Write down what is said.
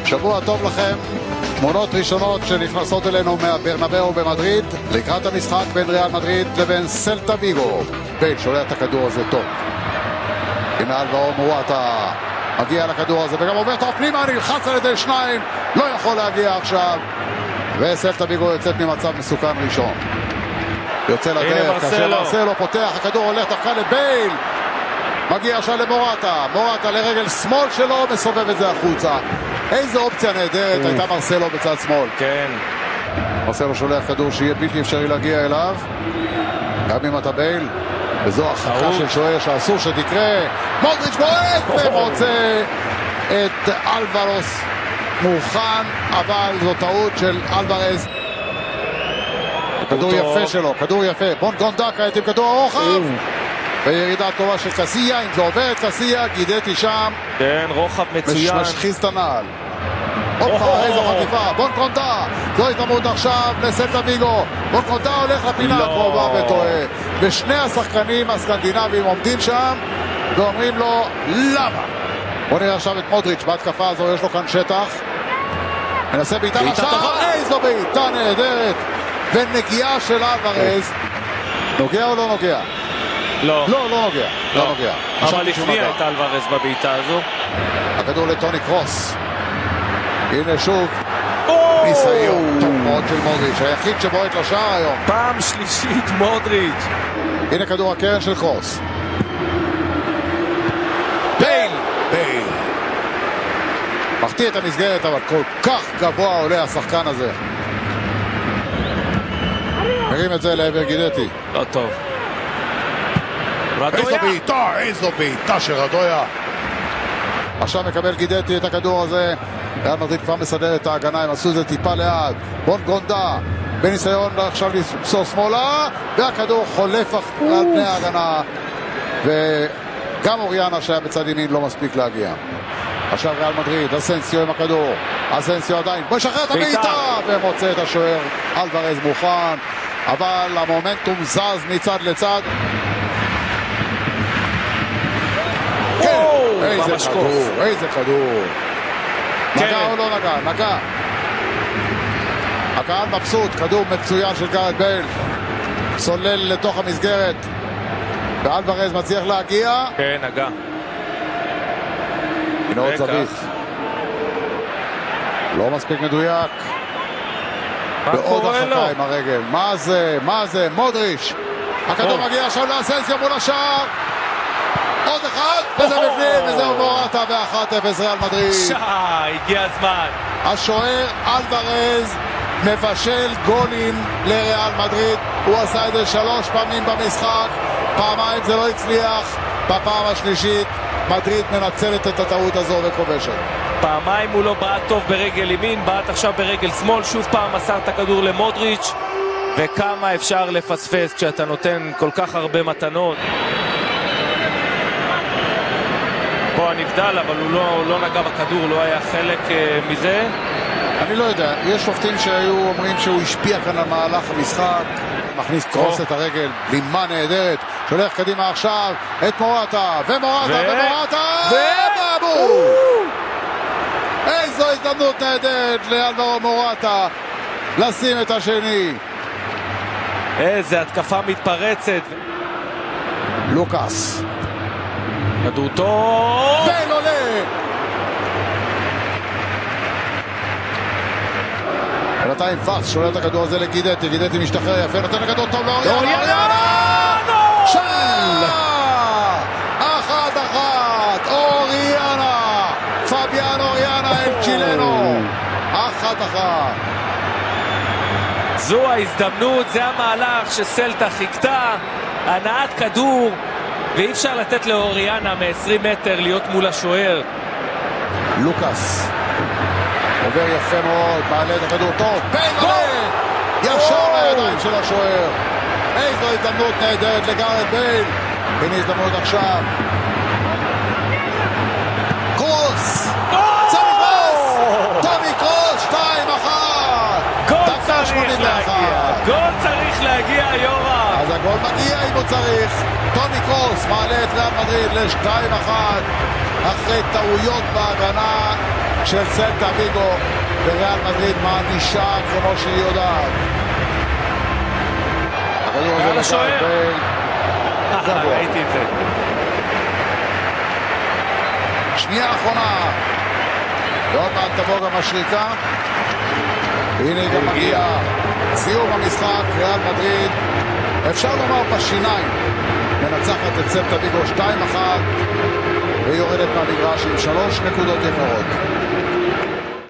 שבוע טוב לכם. תמונות ראשונות שנכנסות אלינו מהברנבאו במדריד לקראת המשחק בין ריאל מדריד לבין סלטה ויגו. בייל שולח את הכדור הזה טוב. הנה אלברו מורטה מגיע לכדור הזה וגם עובר טוב פנימה, נלחץ על ידי שניים, לא יכול להגיע עכשיו, וסלטה ויגו יוצאת ממצב מסוכן ראשון. יוצא לדרך, כאשר מרסלו פותח, הכדור הולך דווקא לבייל, מגיע עכשיו למורטה, מורטה לרגל שמאל שלו, מסובב את זה החוצה. איזו אופציה נהדרת הייתה מרסלו בצד שמאל. כן. מרסלו שולח כדור שיהיה בלתי אפשרי להגיע אליו, גם אם אתה בייל, וזו החכה של שוער שאסור שתקרה. מודריץ' בועט ומוצא את אלוורז מוכן, אבל זו טעות של אלוורז. כדור יפה שלו, כדור יפה. בונגונדה כעת עם כדור הרוחב וירידה טובה של קסיה, אם זה עובר את קסיה, גידתי שם. כן, רוחב מצוין. משחיז את הנעל. הופה, איזו חטיפה. בונגונדה, זו התאמות עכשיו לסלטה ויגו. בונגונדה הולך לפינה הקרובה וטועה. ושני השחקנים הסקנדינבים עומדים שם ואומרים לו למה. בוא נראה עכשיו את מודריץ' בהתקפה הזו, יש לו כאן שטח. מנסה בעיטה לשער, איזו בעיטה נהדרת. ונגיעה של אלוורז. נוגע או לא נוגע? לא. לא נוגע. לא נוגע. אבל הפניע את אלוורז בבעיטה הזו. הכדור לטוני קרוס. הנה שוב ניסיון טוב מאוד של מודריץ', היחיד שבועט לשער היום. פעם שלישית מודריץ'. הנה כדור הקרן של קרוס. בייל מחטיא את המסגרת, אבל כל כך גבוה עולה השחקן הזה. מרים את זה לעבר גידתי. לא טוב. איזו בעיטה של רדויה. עכשיו מקבל גידתי את הכדור הזה. ריאל מדריד כבר מסדר את ההגנה, הם עשו את זה טיפה לאט. בונגונדה בניסיון עכשיו למסור שמאלה, והכדור חולף על פני ההגנה, וגם אוריאנה שהיה בצד ימין לא מספיק להגיע. עכשיו ריאל מדריד, אסנסיו עם הכדור, אסנסיו עדיין משחרר את הבעיטה ומוצא את השוער. אלוורז מוכן, אבל המומנטום זז מצד לצד. איזה כדור. נגע או לא נגע? נגע. הקהל מבסוט, כדור מצוין של גארד בייל, סולל לתוך המסגרת ואלוורז מצליח להגיע. כן, נגע. הנה עוד זווית, לא מספיק מדויק, ועוד החכה עם הרגל. מה זה? מודריץ', הכדור מגיע עכשיו לאסנסיו מול השער, עוד אחד, וזה בפנים, וזהו מורטה, ו1-0 ריאל מדריד. הגיע הזמן. השוער אלוורז מבשל גולים לריאל מדריד. הוא עשה את זה 3 פעמים במשחק, פעמיים זה לא הצליח, בפעם השלישית מדריד מנצלת את הטעות הזו וכובשת. פעמיים הוא לא בעט טוב ברגל ימין, בעט עכשיו ברגל שמאל, שוב פעם מסר את הכדור למודריץ', וכמה אפשר לפספס כשאתה נותן כל כך הרבה מתנות. פה הנבדל, אבל הוא לא נגע בכדור, לא היה חלק מזה. אני לא יודע, יש שופטים שהיו אומרים שהוא השפיע כאן על מהלך המשחק. מכניס קרוס את הרגל, לימה נהדרת, שולח קדימה עכשיו את מורטה, ומורטה ובאבו! איזו הזדמנות נהדרת לאלברו מורטה לשים את השני. איזה התקפה מתפרצת. לוקאס, כדור טוב, בייל עולה. בינתיים פאס שולח את הכדור הזה לגידתי, גידתי משתחרר יפה, נותן לכדור טוב לאוריאנה. שער! 1-1, אוריאנה, פביאן אוריאנה אל צ'ילנו, 1-1. זו ההזדמנות, זה המהלך שסלטה חיכתה, הנעת כדור, ואי אפשר לתת לאוריאנה מ-20 מטר להיות מול השוער. לוקאס עובר יפה מאוד, מעלה את הכדור טוב, בייל עולה ישר לידיים של השוער. איזו הזדמנות נהדרת לגארד בייל. הנה הזדמנות עכשיו, קרוס, זה נכנס, טוני קרוס, 2-1, דקה 81. גול צריך להגיע יורה. אז הגול מגיע אם הוא צריך. טוני קרוס מעלה את ריאל מדריד ל-2-1 אחרי טעויות בהגנה של סלטה ויגו, וריאל מדריד מענישה כמו שהיא יודעת. הכדור הזה על השוער. ראיתי את זה. שנייה אחרונה. ועוד מעט תבוא גם השריקה. הנה היא גם מגיעה. סיום המשחק, ריאל מדריד, אפשר לומר בשיניים, מנצחת את סלטה ויגו 2-1 והיא יורדת מהמגרש עם 3 נקודות יקרות.